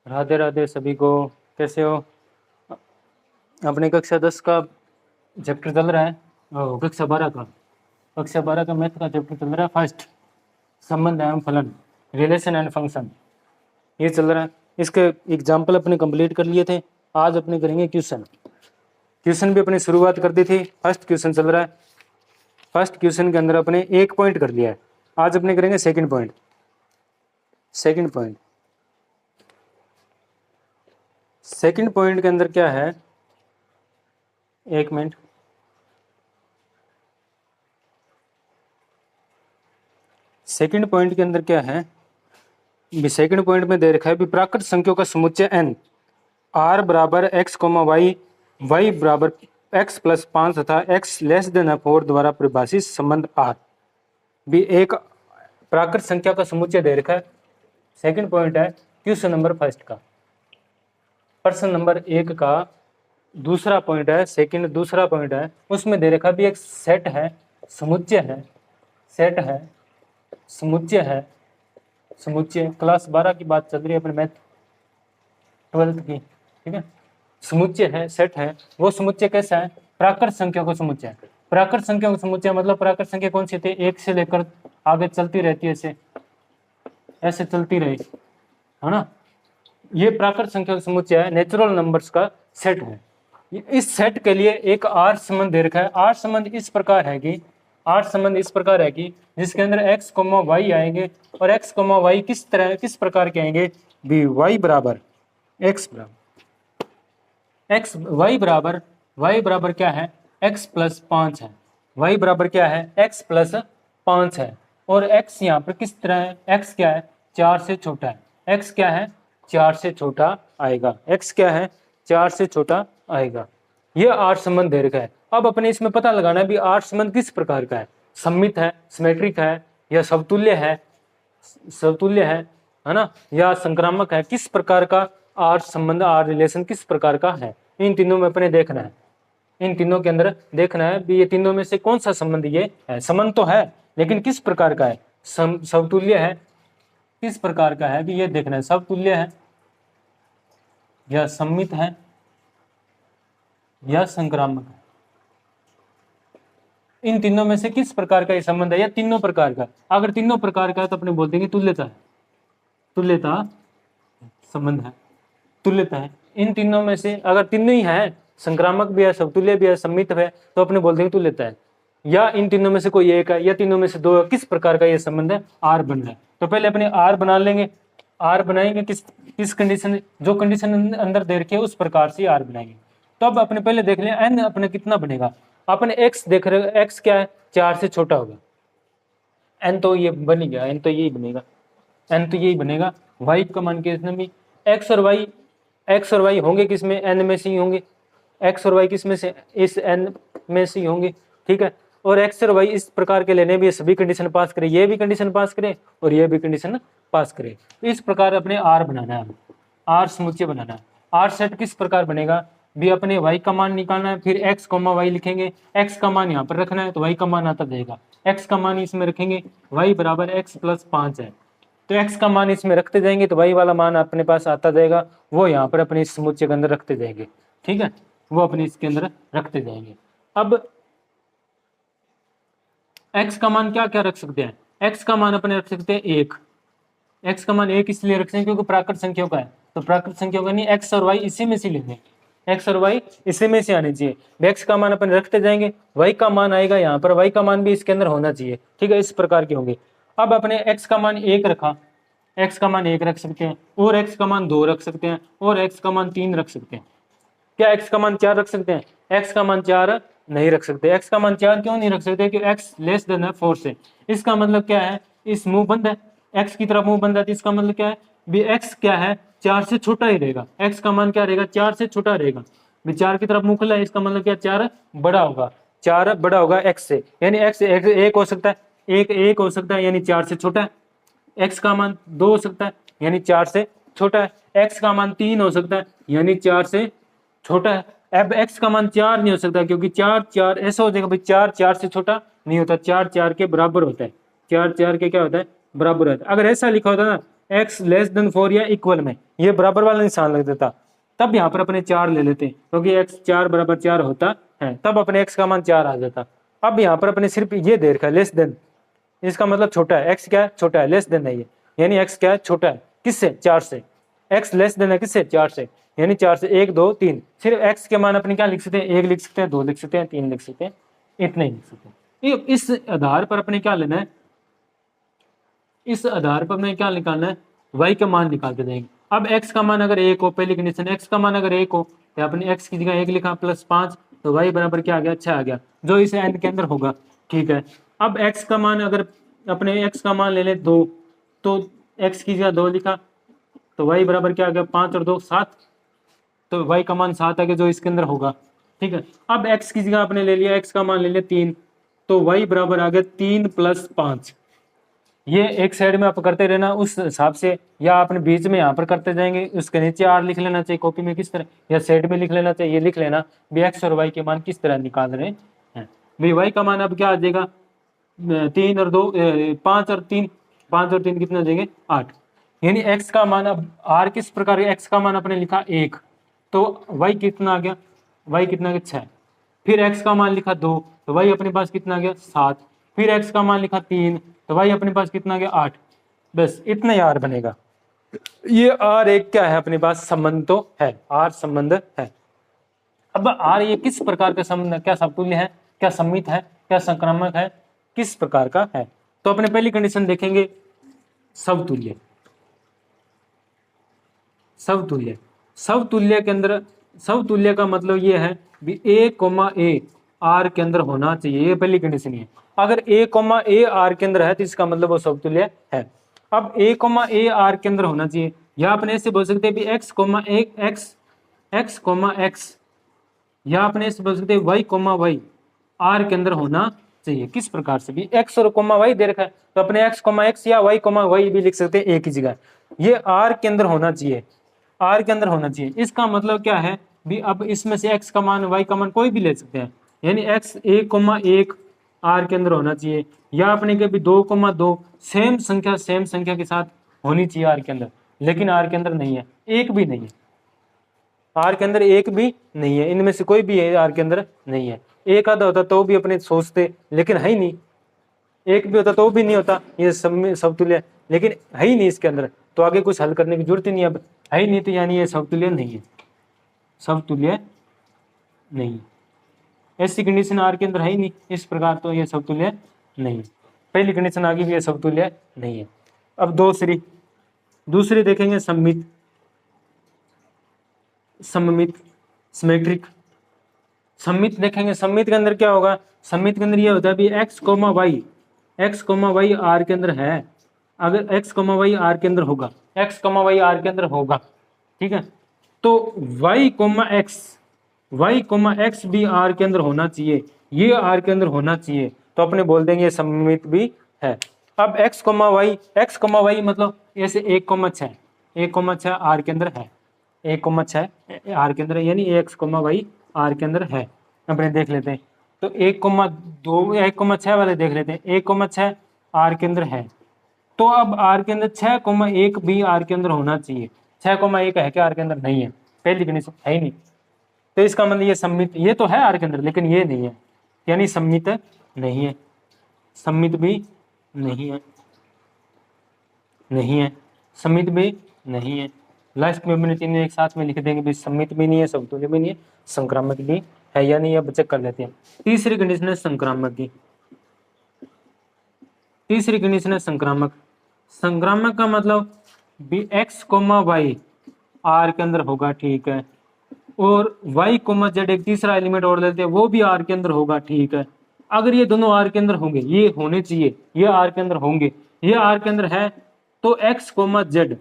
राधे राधे सभी को। कैसे हो? अपने कक्षा 10 का चैप्टर चल रहा है। कक्षा 12 का मैथ का चैप्टर चल रहा है। फर्स्ट, संबंध एवं फलन, रिलेशन एंड फंक्शन, ये चल रहा है। इसके एग्जाम्पल अपने कंप्लीट कर लिए थे। आज अपने करेंगे क्वेश्चन। क्वेश्चन भी अपनी शुरुआत कर दी थी। फर्स्ट क्वेश्चन चल रहा है। फर्स्ट क्वेश्चन के अंदर अपने एक पॉइंट कर लिया है। आज अपने करेंगे सेकंड पॉइंट। सेकंड पॉइंट के अंदर क्या है, एक मिनट। सेकंड पॉइंट के अंदर क्या है, सेकंड पॉइंट में दे रखा है प्राकृत संख्याओं का समुच्चय n r बराबर x, y बराबर x प्लस 5 तथा x लेस देन 4 द्वारा परिभाषित संबंध r भी एक प्राकृत संख्या का समुच्चय दे रखा है। सेकंड पॉइंट है क्वेश्चन नंबर फर्स्ट का, प्रश्न नंबर 1 का दूसरा पॉइंट है। सेकंड दूसरा पॉइंट है, उसमें दे रखा भी एक सेट है, समुच्चय है, सेट है, समुच्चय क्लास 12 की बात चल रही है अपने मैथ 12th की, ठीक है। समुच्चय है, सेट है। वो समुच्चय कैसा है? प्राकृत संख्या का समुच्चय है। प्राकृत संख्या का समुच्चय मतलब प्राकृत संख्या कौन सी थी? 1 से लेकर आगे चलती रहती है, ऐसे चलती रही, है ना। ये प्राकृत संख्या का समुच्चय है, नेचुरल नंबर्स का सेट है। इस सेट के लिए एक आर संबंध दे रखा है। आर संबंध इस प्रकार है कि जिसके अंदर x, y आएंगे और x, y किस प्रकार के आएंगे भी y बराबर क्या है? x प्लस 5 है। y बराबर क्या है? x प्लस 5 है। और x यहाँ पर किस तरह है? x क्या है? 4 से छोटा है। x क्या है? 4 से छोटा आएगा। x क्या है? 4 से छोटा आएगा। ये आर संबंध दे रखा है। अब अपने इसमें पता लगाना है भी आर संबंध किस प्रकार का है, सममित है, सिमेट्रिक है, या समतुल्य है, है ना, या संक्रामक है। किस प्रकार का आर संबंध, आर रिलेशन किस प्रकार का है, इन तीनों में अपने देखना है। इन तीनों के अंदर देखना है भी ये तीनों में से कौन सा संबंध ये है। संबंध तो है लेकिन किस प्रकार का है? समतुल्य है, किस प्रकार का है भी ये देखना है। समतुल्य है या सममित है या संक्रामक है, इन तीनों में से किस प्रकार का ये संबंध है, या तीनों प्रकार का। अगर तीनों प्रकार का है तो अपने बोल देंगे तुल्यता है, तुल्यता संबंध है, तुल्यता है। इन तीनों में से अगर तीनों ही है, संक्रामक भी है, समतुल्य भी है, सम्मित है, तो अपने बोल देंगे तुल्यता है। या इन तीनों में से कोई एक है या तीनों में से दो है, किस प्रकार का ये संबंध है? आर बन रहा है। तो पहले अपने आर बना लेंगे। आर बनाएंगे किस कंडीशन, जो कंडीशन अंदर दे रखी है उस प्रकार से आर बनाएंगे। तो अब अपने पहले देख लें एन अपने कितना बनेगा। अपने एक्स देख रहे हो, एक्स क्या है? 4 से छोटा होगा। एन तो ये बन ही गया, एन तो यही बनेगा। वाई का मान के इसमें भी एक्स और वाई होंगे किसमें? एन में से ही होंगे। एक्स और वाई किस में से? इस एन में से ही होंगे, ठीक है। और एक्स और वाई इस प्रकार के लेने भी सभी कंडीशन पास करें, ये भी कंडीशन पास करें और ये भी कंडीशन पास करें। तो इस प्रकार अपने आर बनाना है, आर समुच्चय बनाना है। आर सेट किस प्रकार बनेगा भी? अपने y का मान निकालना है, फिर x, y लिखेंगे। x का मान यहाँ पर रखना है तो y का मान आता जाएगा। x का मान इसमें रखेंगे, y बराबर x प्लस 5 है, तो x का मान इसमें रखते जाएंगे तो y वाला मान अपने पास आता जाएगा। वो यहाँ पर अपने इस समुच्चय के अंदर रखते जाएंगे, ठीक है, वो अपने इसके अंदर रखते जाएंगे। अब x का मान क्या क्या रख सकते हैं? x का मान अपने रख सकते हैं 1। x का मान 1 इसलिए रखते हैं क्योंकि प्राकृत संख्याओं का है, तो प्राकृत संख्याओं का नहीं, x और y इसी में से लेंगे, x और y इसी में से आने चाहिए। x का मान अपन रखते जाएंगे, y का मान आएगा यहाँ पर, y का मान भी इसके अंदर होना चाहिए, ठीक है, इस प्रकार के होंगे। अब अपने x का मान 1 रखा, x का मान 1 रख सकते हैं, और x का मान 2 रख सकते हैं, और x का मान 3 रख सकते हैं। क्या x का मान 4 रख सकते हैं? x का मान 4 नहीं रख सकते। x का मान 4 क्यों नहीं रख सकते? कि x लेस देन है 4 से। इसका मतलब क्या है? इस मुंह बंद है, x की तरफ मुंह बंद है, तो इसका मतलब क्या है भी? x क्या है? 4 से छोटा ही रहेगा। x का मान क्या रहेगा? 4 से छोटा रहेगा। भी 4 की तरफ मुंह खुला है, इसका मतलब क्या? 4 बड़ा होगा, 4 बड़ा होगा x से, यानी x 1 हो सकता है, 1 हो सकता है यानी 4 से छोटा है। x का मान 2 हो सकता है यानी 4 से छोटा है। x का मान 3 हो सकता है यानी 4 से छोटा है। अब x का मान 4 नहीं हो सकता क्योंकि 4 ऐसा हो जाएगा भाई, 4 से छोटा नहीं होता, 4 के बराबर होता है, 4 के क्या होता है? बराबर होता है। अगर ऐसा लिखा होता ना x लेस देन 4 या इक्वल में, ये बराबर वाला निशान लग देता, तब यहाँ पर अपने 4 ले लेते क्योंकि x 4 बराबर 4 होता है, तब अपने x का मान 4 आ जाता। अब यहाँ पर अपने सिर्फ ये दे रखा है लेस देन, इसका मतलब छोटा है, x क्या है छोटा है, लेस देन है ये, यानी x क्या है छोटा है किससे 4 से, x लेस देन है किससे 4 से, यानी 4 से 1 2 3, सिर्फ x के मान अपने क्या लिख सकते हैं 1 लिख सकते हैं 2 लिख सकते हैं 3 लिख सकते हैं, इतने ही लिख सकते हैं। इस आधार पर अपने क्या लेना है, इस आधार पर अपने क्या निकालना है y का मान निकालते जाएंगे। अब x का मान अगर 1 हो, पहली कंडीशन x का मान अगर 1 हो तो अपने x की जगह 1 लिखा प्लस 5, तो y बराबर क्या आ गया 6 आ गया, जो इसे n के अंदर होगा। ठीक है, अब x का मान अगर अपने x का मान ले ले 2, तो x की जगह 2 लिखा तो y बराबर क्या आ गया 5 और 2 7, तो y का मान 7 आ गया जो इसके अंदर होगा। ठीक है, अब x की जगह आपने ले लिया, x का मान ले लिया 3, तो y बराबर आ गया 3 प्लस 5। ये एक साइड में आप करते रहना उस हिसाब से, या अपने बीच में यहाँ पर करते जाएंगे, उसके नीचे r लिख लेना चाहिए कॉपी में किस तरह, या साइड में लिख लेना चाहिए, ये लिख लेना भी x और y के मान किस तरह निकाल रहे हैं। भाई y का मान अब क्या आ जाएगा 3 और 2 5 और 3, 5 और 3 कितना आ जाएंगे 8, यानी x का मान अब r किस प्रकार, x का मान अपने लिखा 1, तो y कितना आ गया, y कितना आ गया 6, फिर x का मान लिखा 2, तो y अपने पास कितना आ गया 7, फिर x का मान लिखा 3, तो y अपने पास कितना आ गया 8, बस इतना ही r बनेगा। ये r एक क्या है अपने पास संबंध तो है, r संबंध है। अब r ये किस प्रकार का संबंध है, क्या समतुल्य है, क्या सममित है, क्या संक्रामक है, किस प्रकार का है, तो अपने पहली कंडीशन देखेंगे समतुल्य। समतुल्य, समतुल्य के अंदर, समतुल्य का मतलब ये है भी a, a r के अंदर होना चाहिए, ये पहली कंडीशन है। अगर a, a r के अंदर है तो इसका मतलब वो समतुल्य है। अब a, a r के अंदर होना चाहिए, या अपने ऐसे बोल सकते हैं भी x, x, या अपने ऐसे बोल सकते हैं y, y r के अंदर होना चाहिए। किस प्रकार से भी x और y दे रखा है, तो अपने x या y भी लिख सकते हैं एक ही जगह, ये r के अंदर होना चाहिए, r के अंदर होना चाहिए। इसका मतलब क्या है भी, अब इसमें से x का मान y का मान कोई भी ले सकते हैं, यानी x 1, r के अंदर होना चाहिए, या अपने के भी 2, सेम संख्या के साथ होनी चाहिए r के अंदर, लेकिन r के अंदर नहीं है, एक भी नहीं है, r के अंदर एक भी नहीं है, इनमें से कोई भी r के अंदर नहीं है। एक आधा होता तो भी अपने सोचते, लेकिन है ही नहीं, एक भी होता तो भी नहीं होता, ये समतुल्य, लेकिन है ही नहीं इसके अंदर, तो आगे कुछ हल करने की जरूरत ही नहीं, अब है ही नहीं, तो यानी ये समतुल्य नहीं है, समतुल्य नहीं। ऐसी कंडीशन r के अंदर है ही नहीं, इस प्रकार तो ये समतुल्य नहीं। पहली कंडीशन आगे भी ये समतुल्य नहीं है। अब दूसरी देखेंगे सममित, सिमेट्रिक। सममित देखेंगे, सममित के अंदर क्या होगा, सममित के अंदर ये होता है भी x, y r के अंदर है, अगर x, y r के अंदर होगा, x, y r के अंदर होगा, ठीक है, तो y, x भी r के अंदर होना चाहिए, ये r के अंदर होना चाहिए, तो अपने बोल देंगे सममित भी है। अब x, y मतलब ऐसे 1,6 r के अंदर है, 1,6 r के अंदर, यानी x, y r के अंदर है। अपने देख लेते हैं, तो 1,6 वाले देख लेते हैं, 1,6 r के अंदर है, तो अब r के अंदर 6,1 भी r के अंदर होना चाहिए। 6,1 है क्या r के अंदर, नहीं है, पहली कंडीशन है ही नहीं, तो इसका मतलब ये सम्मित, ये तो है r के अंदर लेकिन ये नहीं है, यानी सम्मित नहीं है, सम्मित भी नहीं है, सम्मित भी नहीं है। लास्ट में अपने तीनों एक साथ में लिख देंगे भी सम्मित भी नहीं है, समतुल्य भी नहीं है, संक्रामक भी है या नहीं, अब चेक कर लेते हैं। तीसरी कंडीशन है संक्रामक की, तीसरी कंडीशन है संक्रामक। संक्रामक का मतलब भी x, y r के अंदर होगा, ठीक है, और y, z एक तीसरा एलिमेंट और लेते हैं, वो भी r के अंदर होगा, ठीक है। अगर ये दोनों r के अंदर होंगे, ये होने चाहिए, ये r के अंदर होंगे, ये r के अंदर है, तो x, z,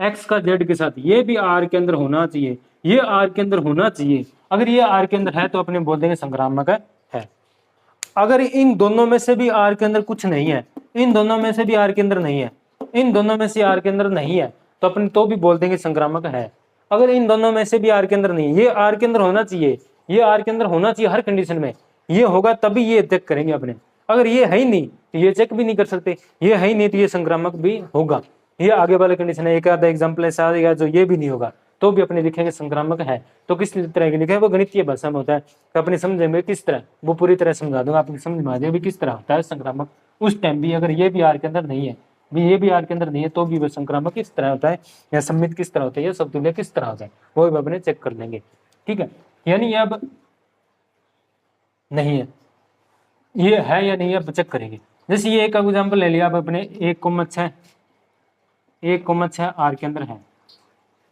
x का z के साथ ये भी r के अंदर होना चाहिए, ये r के अंदर होना चाहिए। अगर ये r के अंदर है तो अपने बोल देंगे संक्रामक है। अगर इन दोनों में से भी r के अंदर कुछ नहीं है, इन दोनों में से भी r के अंदर नहीं है, इन दोनों में से r के अंदर नहीं है, तो अपने तो भी बोल देंगे संक्रामक है। अगर इन दोनों में से भी r के अंदर नहीं, ये r के अंदर होना चाहिए, ये r के अंदर होना चाहिए, हर कंडीशन में ये होगा तभी ये चेक करेंगे अपने। अगर ये है ही नहीं तो ये चेक भी नहीं कर सकते, ये है ही नहीं तो ये संक्रामक भी होगा। ये आगे वाले कंडीशन है। एक आधा एग्जाम्पल ऐसा आएगा जो ये भी नहीं होगा तो भी अपने लिखेंगे संक्रामक है। तो किस तरह के लिखे, वो गणितीय भाषा में होता है। तो अपने समझ में किस तरह, वो पूरी तरह समझा दूंगा, आपकी समझ में आ जाएगा भी किस तरह होता है संक्रामक। उस टाइम भी अगर ये भी आर के अंदर नहीं है, भी ये भी आर के अंदर नहीं है, तो भी वो संक्रामक किस तरह होता है, या सम्मित किस तरह होता है, या समतुल्य किस तरह होता है, वो भी अपने चेक कर लेंगे। ठीक है, यानी अब नहीं है, ये है या नहीं है अब चेक करेंगे। जैसे ये एक एग्जाम्पल ले लिया आप अपने 1,6 आर के अंदर है,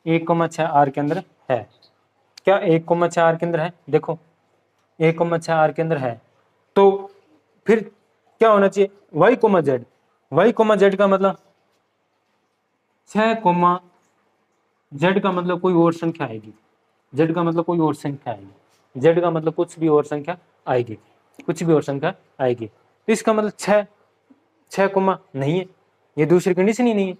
1,6 आर के अंदर है। क्या 1,6 आर के अंदर है? देखो 1,6 आर के अंदर है, तो फिर क्या होना चाहिए, y, z। y, z का मतलब 6, z का मतलब कोई और संख्या आएगी, z का मतलब कोई और संख्या आएगी, z का मतलब कुछ भी और संख्या आएगी, कुछ भी और संख्या आएगी। तो इसका मतलब 6 कोमा नहीं है, ये दूसरी कंडीशन ही नहीं है,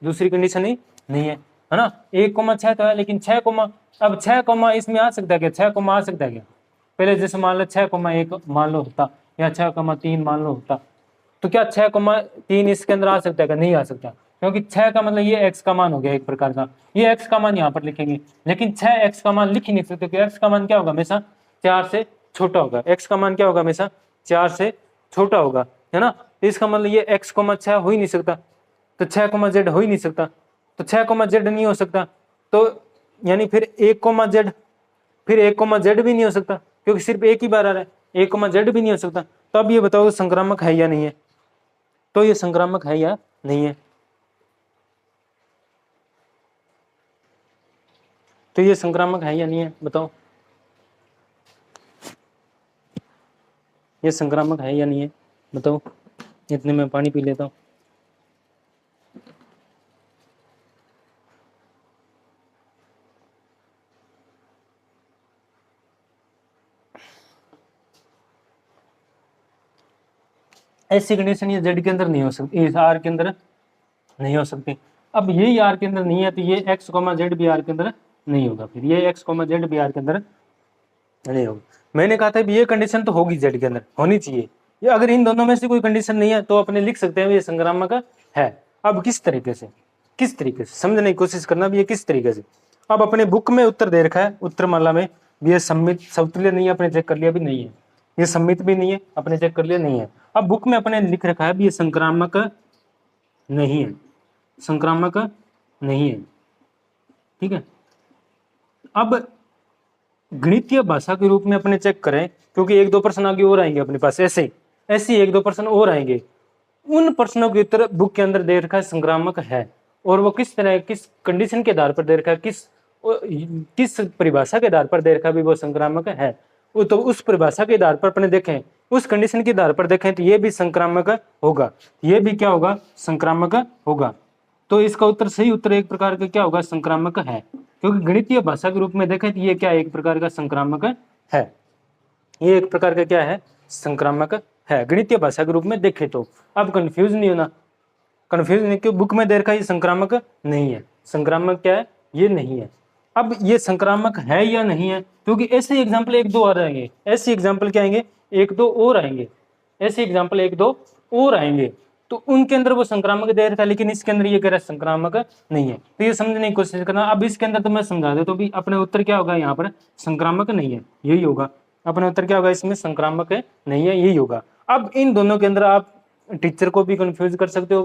दूसरी कंडीशन ही नहीं है, है ना। 1,6 तो है, लेकिन 6 कोमा, अब 6 कोमा इसमें आ सकता है क्या, 6 कोमा आ सकता है क्या? पहले जैसे मान लो 6,1 मान लो होता, या 6,3 मान लो होता, तो क्या 6,3 इसके अंदर आ सकता है क्या? नहीं आ सकता, क्योंकि 6 का मतलब ये x का मान हो गया एक प्रकार का, ये x का मान यहाँ पर लिखेंगे, लेकिन 6x का मान लिख ही नहीं सकते, क्योंकि x का मान क्या होगा, हमेशा 4 से छोटा होगा। x का मान क्या होगा, हमेशा 4 से छोटा होगा, है ना। तो इसका मतलब ये x, 6 हो ही नहीं सकता, तो 6, z हो ही नहीं सकता, तो 6, z नहीं हो सकता, तो यानी फिर 1, z, फिर 1, z भी नहीं हो सकता, क्योंकि सिर्फ एक ही बार आ रहा है, 1, z भी नहीं हो सकता। तो अब ये बताओ संक्रामक है या नहीं है, तो ये संक्रामक है या नहीं है, तो ये संक्रामक है या नहीं है, बताओ ये संक्रामक है या नहीं है, बताओ। इतने में पानी पी लेता हूँ। ऐसी कंडीशन ये जेड के अंदर नहीं हो सकती, इस आर के अंदर नहीं हो सकती। अब ये आर के अंदर नहीं है, तो ये एक्स, जेड भी आर के अंदर नहीं होगा, फिर ये एक्स, जेड भी आर के अंदर नहीं होगा। मैंने कहा था ये कंडीशन तो होगी जेड के अंदर, होनी चाहिए। ये अगर इन दोनों में से कोई कंडीशन नहीं है तो अपने लिख सकते हैं ये संक्रामक है। अब किस तरीके से, किस तरीके से समझने की कोशिश करना भी, ये किस तरीके से। अब अपने बुक में उत्तर दे रखा है, उत्तरमाला में भी ये सम्मित समतुल्य नहीं है, अपने चेक कर लिया भी नहीं है, ये सम्मित भी नहीं है, अपने चेक कर लिया नहीं है। अब बुक में अपने लिख रखा है भी ये संक्रामक नहीं है, संक्रामक नहीं है, ठीक है। अब गणितीय भाषा के रूप में अपने चेक करें, क्योंकि 1-2 प्रश्न आगे और आएंगे अपने पास, ऐसे ऐसे 1-2 प्रश्न और आएंगे। उन प्रश्नों के उत्तर बुक के अंदर दे रखा है संक्रामक है, और वो किस तरह, किस कंडीशन के आधार पर दे रखा है, किस परिभाषा के आधार पर दे रखा है भी वो संक्रामक है। वो तो उस परिभाषा के आधार पर अपने देखें, उस कंडीशन के आधार पर देखें, तो ये भी संक्रामक होगा, ये भी क्या होगा, संक्रामक होगा। तो इसका उत्तर, सही उत्तर एक प्रकार का क्या होगा, संक्रामक है, क्योंकि गणितीय भाषा के रूप में देखें तो ये क्या एक प्रकार का संक्रामक है, ये एक प्रकार का क्या है, संक्रामक है, गणितीय भाषा के रूप में देखें तो। अब कंफ्यूज नहीं होना, कंफ्यूज नहीं, क्यों बुक में दे रखा है ये संक्रामक नहीं है, संक्रामक क्या है, ये नहीं है। अब ये संक्रामक है या नहीं है, क्योंकि ऐसे एग्जाम्पल 1-2 और आएंगे, ऐसे एग्जाम्पल क्या आएंगे, 1-2 और आएंगे, ऐसे एग्जाम्पल 1-2 और आएंगे, तो उनके अंदर वो संक्रामक दे रखा है, लेकिन इसके अंदर ये कह रहा है संक्रामक नहीं है। तो ये समझने की कोशिश करना। अब इसके अंदर तो मैं समझा दे, तो भी अपने उत्तर क्या होगा, यहाँ पर संक्रामक नहीं है, यही होगा अपने उत्तर क्या होगा, इसमें संक्रामक नहीं है, यही होगा। अब इन दोनों के अंदर आप टीचर को भी कंफ्यूज कर सकते हो,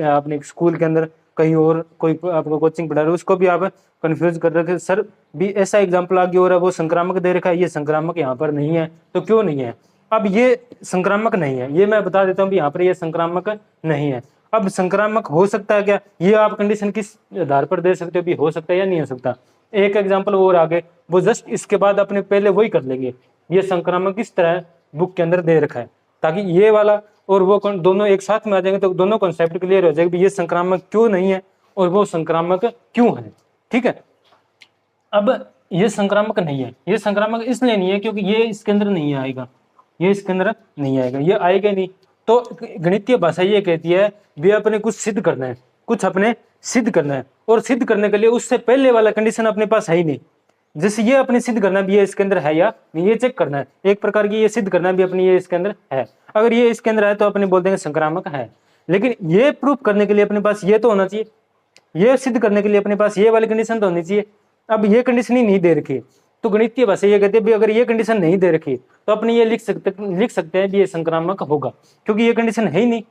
अपने स्कूल के अंदर कहीं और कोई आपको कोचिंग पढ़ा रहे हो उसको भी आप कंफ्यूज कर रखे, सर भी ऐसा एग्जाम्पल आगे हो रहा है, वो संक्रामक दे रखा है, ये संक्रामक यहाँ पर नहीं है, तो क्यों नहीं है। अब ये संक्रामक नहीं है, ये मैं बता देता हूँ, यहाँ पर ये संक्रामक नहीं है। अब संक्रामक हो सकता है क्या, ये आप कंडीशन किस आधार पर दे सकते हो, भी हो सकता है या नहीं हो सकता। एक एग्जाम्पल और आगे, वो जस्ट इसके बाद अपने पहले वही कर लेंगे, ये संक्रामक किस तरह बुक के अंदर दे रखा है, ताकि ये वाला और वो दोनों एक साथ में आ जाएंगे, तो दोनों कॉन्सेप्ट क्लियर हो जाएगा, ये संक्रामक क्यों नहीं है और वो संक्रामक क्यों है, ठीक है। अब ये संक्रामक नहीं है, ये संक्रामक इसलिए नहीं है क्योंकि ये इसके अंदर नहीं आएगा, ये इसके अंदर नहीं आएगा, ये आएगा नहीं। तो गणितीय भाषा ये कहती है भी अपने कुछ सिद्ध करना है, कुछ अपने सिद्ध करना है, और सिद्ध करने के लिए उससे पहले वाला कंडीशन अपने पास है ही नहीं। जैसे ये अपने सिद्ध करना भी ये इसके अंदर है या नहीं, ये चेक करना है, एक प्रकार की ये सिद्ध करना भी अपनी ये इसके अंदर है। अगर ये इसके अंदर है तो अपने बोल देंगे संक्रामक है, लेकिन ये प्रूफ करने के लिए अपने पास ये तो होना चाहिए, ये सिद्ध करने के लिए अपने पास ये वाली कंडीशन तो होनी चाहिए। अब ये कंडीशन ही नहीं दे रखी, तो गणितीय भाषा ये कहते हैं भी अगर ये कंडीशन नहीं दे रखी तो अपने ये लिख सकते हैं भी ये संक्रामक होगा, क्योंकि ये कंडीशन है ही नहीं,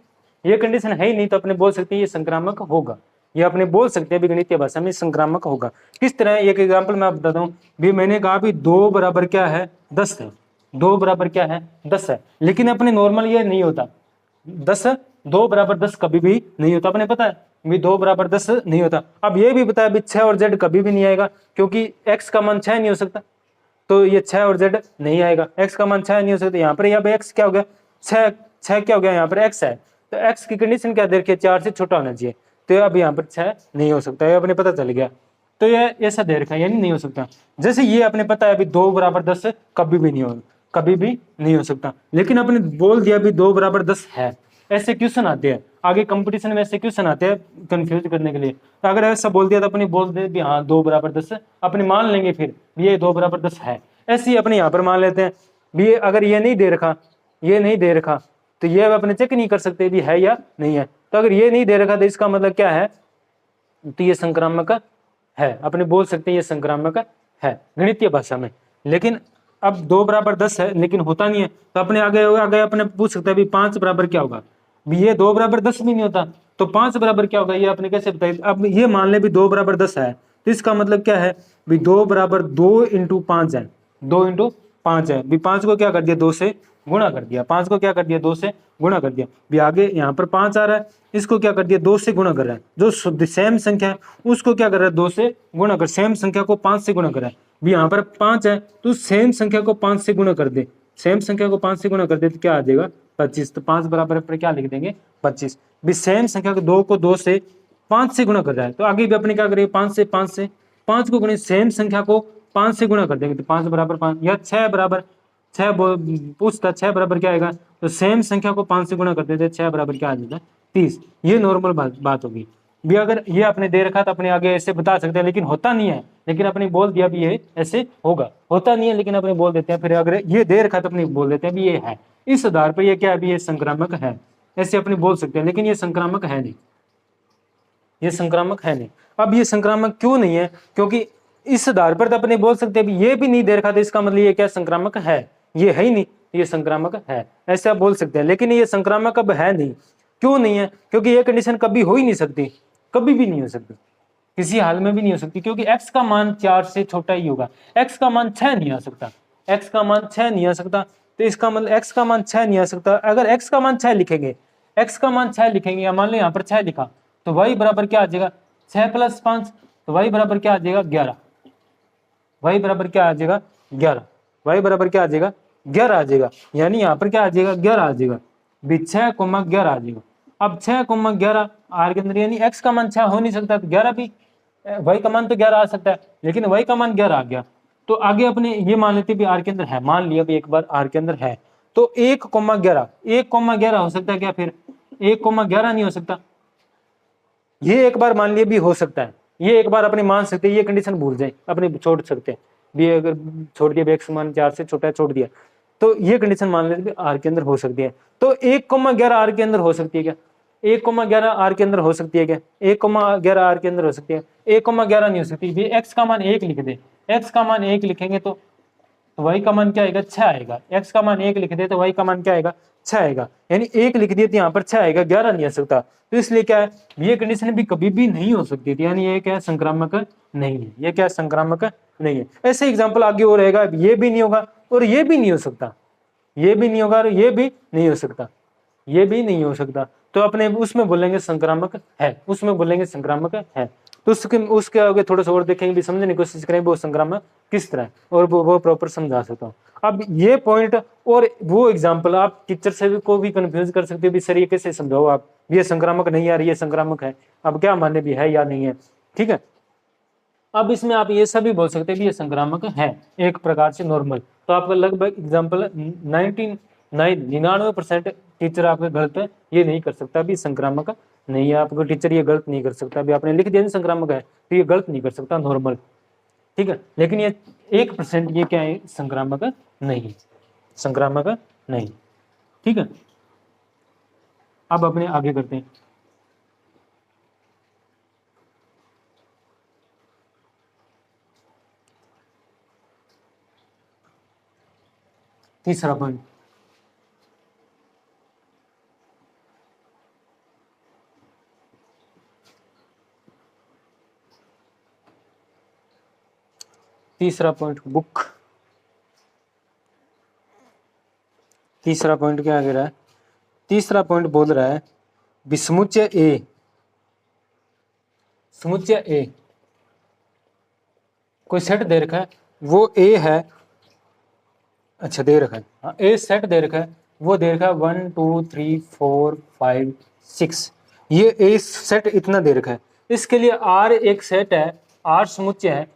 ये कंडीशन है ही नहीं, तो अपने बोल सकते हैं ये संक्रामक होगा, ये अपने बोल सकते हैं भी गणितीय भाषा में संक्रामक होगा। किस तरह, एक एग्जाम्पल मैं बताता हूँ भी। मैंने कहा भी 2 बराबर क्या है 10 है, 2 बराबर क्या है 10 है, लेकिन अपने नॉर्मल ये नहीं होता 10, 2 बराबर 10 कभी भी नहीं होता, अपने पता है भी 2 बराबर 10 नहीं होता। अब ये भी पता है भी 6 और z कभी भी नहीं आएगा, क्योंकि x का मान 6 नहीं हो सकता, तो ये 6 और z नहीं आएगा, x का मान 6 नहीं हो सकता। यहाँ पर x क्या हो गया 6 क्या हो गया, यहाँ पर x है, तो x की कंडीशन क्या दे रखी है 4 से छोटा होना चाहिए, तो अब यहाँ पर 6 नहीं हो सकता, ये अपने पता चल गया, तो ये ऐसा दे रखा है यानी नहीं हो सकता। जैसे ये अपने पता है अभी 2 बराबर 10 कभी भी नहीं होगा, कभी भी नहीं हो सकता, लेकिन अपने बोल दिया भी 2 बराबर 10 है। ऐसे क्वेश्चन आते हैं आगे कंपटीशन में, ऐसे क्वेश्चन आते हैं कंफ्यूज करने के लिए, तो अगर ऐसा बोल दिया तो अपने बोल दे भी हाँ 2 बराबर 10 अपने मान लेंगे, फिर भी ये 2 बराबर 10 है, ऐसे ही अपने यहाँ पर मान लेते हैं भी अगर ये नहीं दे रखा, ये नहीं दे रखा, तो ये अपने चेक नहीं कर सकते भी है या नहीं है, तो अगर ये नहीं दे रखा तो इसका मतलब क्या है, तो ये संक्रामक है, अपने बोल सकते हैं ये संक्रामक है गणितीय भाषा में। लेकिन अब 2 बराबर 10 है लेकिन होता नहीं है, तो अपने आगे अपने पूछ सकते हैं भी 5 बराबर क्या होगा, भी ये 2 बराबर 10 भी नहीं होता, तो 5 बराबर क्या होगा, ये अपने कैसे बताइए। अब ये मान ले भी 2 बराबर 10 है, तो इसका मतलब क्या है भी 2 बराबर 2 इंटू 5 है, 2 इंटू 5 है, भी 5 को क्या कर दिया 2 से गुणा कर दिया, 5 को क्या कर दिया 2 से गुणा कर दिया, भी आगे यहाँ पर 5 आ रहा है, इसको क्या कर दिया 2 से गुणा कर रहा है, जो सेम संख्या है उसको क्या कर रहा है 2 से गुणा कर, सेम संख्या को 5 से गुणा कर रहा है, भी यहाँ पर 5 है तो सेम संख्या को 5 से गुणा कर दे, सेम संख्या को 5 से गुणा कर दे तो क्या आ जाएगा 25, तो 5 बराबर पर क्या लिख देंगे 25, भी सेम संख्या को 2 से 5 से गुणा कर रहा है, तो आगे भी अपने क्या करेंगे 5 से 5 को गुणे सेम संख्या को 5 से गुणा कर देंगे, तो 5 बराबर 5 या 6 बराबर 6 पूछता 6 बराबर क्या आएगा, तो सेम संख्या को 5 से गुणा कर देते 6 बराबर क्या आ जाएगा 30, ये नॉर्मल बात होगी। भी अगर ये आपने दे रखा तो अपने आगे ऐसे बता सकते हैं, लेकिन होता नहीं है, लेकिन अपने बोल दिया भी ये ऐसे होगा, होता नहीं है लेकिन अपने बोल देते हैं, फिर अगर ये दे रखा तो अपने बोल देते हैं भी ये है, इस आधार पर ये क्या है भी ये संक्रामक है, ऐसे अपने बोल सकते हैं, लेकिन ये संक्रामक है नहीं, ये संक्रामक है नहीं। अब ये संक्रामक क्यों नहीं है, क्योंकि इस आधार पर तो अपने बोल सकते हैं ये भी नहीं दे रखा, तो इसका मतलब ये क्या संक्रामक है, ये है ही नहीं, ये संक्रामक है, ऐसे आप बोल सकते हैं, लेकिन ये संक्रामक अब है नहीं। क्यों नहीं है, क्योंकि ये कंडीशन कभी हो ही नहीं सकती, कभी भी नहीं हो सकती, किसी हाल में भी नहीं हो सकती, क्योंकि x का मान 4 से छोटा ही होगा, x का मान 6 नहीं आ सकता, x का मान 6 नहीं आ सकता, तो इसका मतलब x का मान 6 नहीं आ सकता। अगर x का मान 6 लिखेंगे, x का मान 6 लिखेंगे, या मान लो यहाँ पर 6 लिखा, तो y बराबर क्या आ जाएगा 6 + 5, तो y बराबर क्या आ जाएगा 11, y बराबर क्या आ जाएगा 11, y बराबर क्या आ जाएगा 11 आ जाएगा, यानी यहाँ पर क्या आ जाएगा 11 आ जाएगा, भी 6,11 आ जाएगा। अब 6,11 आर के अंदर, यानी x का मान 6 हो नहीं सकता, तो 11 भी, y का मान तो 11 आ सकता है, लेकिन y का मान 11 आ गया, तो आगे अपने ये मान लेते भी आर के अंदर है, मान लिया भी एक बार आर के अंदर है, तो 1,11 हो सकता है क्या, फिर 1,11 नहीं हो सकता, ये एक बार मान लिया भी हो सकता है, ये एक बार अपने मान सकते हैं, ये कंडीशन भूल जाए अपने छोड़ सकते हैं भी, अगर छोड़ दिया x मान 4 से छोटा है छोड़ दिया, तो ये कंडीशन मान लेते हैं आर के अंदर हो सकती है, तो 1,11 आर के अंदर हो सकती है क्या, 1,11 आर के अंदर हो सकती है क्या, 1,11 आर के अंदर हो सकती है, 1,11 नहीं हो सकती, भी x का मान 1 लिख दे, x का मान 1 लिखेंगे तो y का मान क्या आएगा 6 आएगा, x का मान 1 लिख दे तो y का मान क्या आएगा 6 आएगा, यानी 1 लिख दिए तो यहाँ पर 6 आएगा, 11 नहीं आ सकता, तो इसलिए क्या है ये कंडीशन भी कभी भी नहीं हो सकती थी, यानी ये क्या संक्रामक नहीं है, ये क्या संक्रामक नहीं है। ऐसे एग्जाम्पल आगे हो रहेगा, ये भी नहीं होगा और ये भी नहीं हो सकता, ये भी नहीं होगा और ये भी नहीं हो सकता, ये भी नहीं हो सकता, तो अपने उसमें बोलेंगे संक्रामक है, उसमें बोलेंगे संक्रामक है, तो उसके आगे थोड़ा सा और देखेंगे भी, समझने की कोशिश करेंगे वो संक्रामक किस तरह है, और वो प्रॉपर समझा सकता हूँ। अब ये पॉइंट और वो एग्जाम्पल आप टीचर से को भी कंफ्यूज कर सकते हो भी सर ये कैसे समझाओ आप, ये संक्रामक नहीं आ रही है संक्रामक है, अब क्या माने भी है या नहीं है, ठीक है। अब इसमें आप ये सभी बोल सकते हैं भी ये संक्रामक है एक प्रकार से नॉर्मल, तो आपका लगभग एग्जाम्पल 99% टीचर आपके गलत है, ये नहीं कर सकता भी संक्रामक नहीं है, आपको टीचर ये गलत नहीं कर सकता, भी आपने लिख दिया संक्रामक है तो ये गलत नहीं कर सकता नॉर्मल, ठीक है। लेकिन ये 1% ये क्या है संक्रामक नहीं, संक्रामक नहीं, ठीक है। अब अपने आगे करते हैं। तीसरा पॉइंट, तीसरा पॉइंट बुक, तीसरा पॉइंट क्या कह रहा है? तीसरा पॉइंट बोल रहा है विसमुच्चय ए, समुच्चय ए कोई सेट दे रखा है, वो ए है, अच्छा दे रखा है, हाँ ए सेट दे रखा है, वो दे रखा है 1 2 3 4 5 6, ये ए सेट इतना दे रखा है। इसके लिए आर एक सेट है, आर समुच्चय है,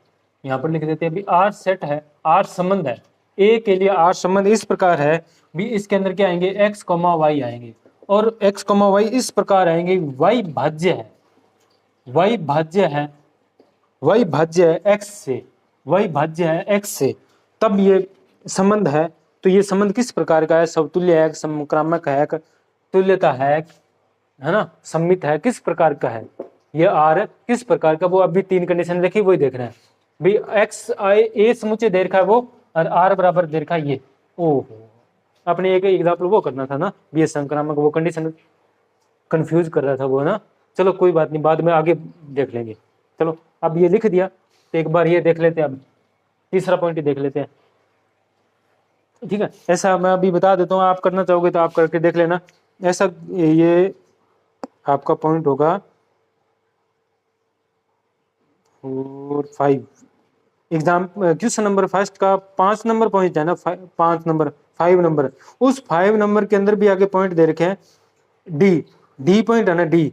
यहाँ पर लिख देते हैं अभी आर सेट है, आर संबंध है। ए के लिए आर संबंध इस प्रकार है भी, इसके अंदर क्या आएंगे x, y आएंगे, और x, y इस प्रकार आएंगे, y भाज्य है, y भाज्य है, y भाज्य है x से, y भाज्य है x से, तब ये संबंध है। तो ये संबंध किस प्रकार का है? समतुल्य है, समक्रामक है, तुल्यता है ना, सम्मित है, किस प्रकार का है? ये आर किस प्रकार का, वो अभी 3 कंडीशन लिखी वही देख रहे हैं भी। एक्स ए समुच्चय दे रखा है वो, और आर बराबर दे रखा है ये। ओहो, अपने एक एग्जाम्पल वो करना था ना, भी संक्रामक, वो कंडीशन कंफ्यूज कर रहा था वो ना। चलो कोई बात नहीं, बाद में आगे देख लेंगे। चलो अब ये लिख दिया, तो एक बार ये देख लेते हैं, अब तीसरा पॉइंट ही देख लेते हैं, ठीक है। ऐसा मैं अभी बता देता हूँ, आप करना चाहोगे तो आप करके देख लेना। ऐसा ये आपका पॉइंट होगा 4 5, एग्जाम क्वेश्चन नंबर फर्स्ट का 5 नंबर पॉइंट है ना, 5 नंबर 5 नंबर, उस 5 नंबर के अंदर भी आगे पॉइंट दे रखे हैं डी, डी पॉइंट है ना, डी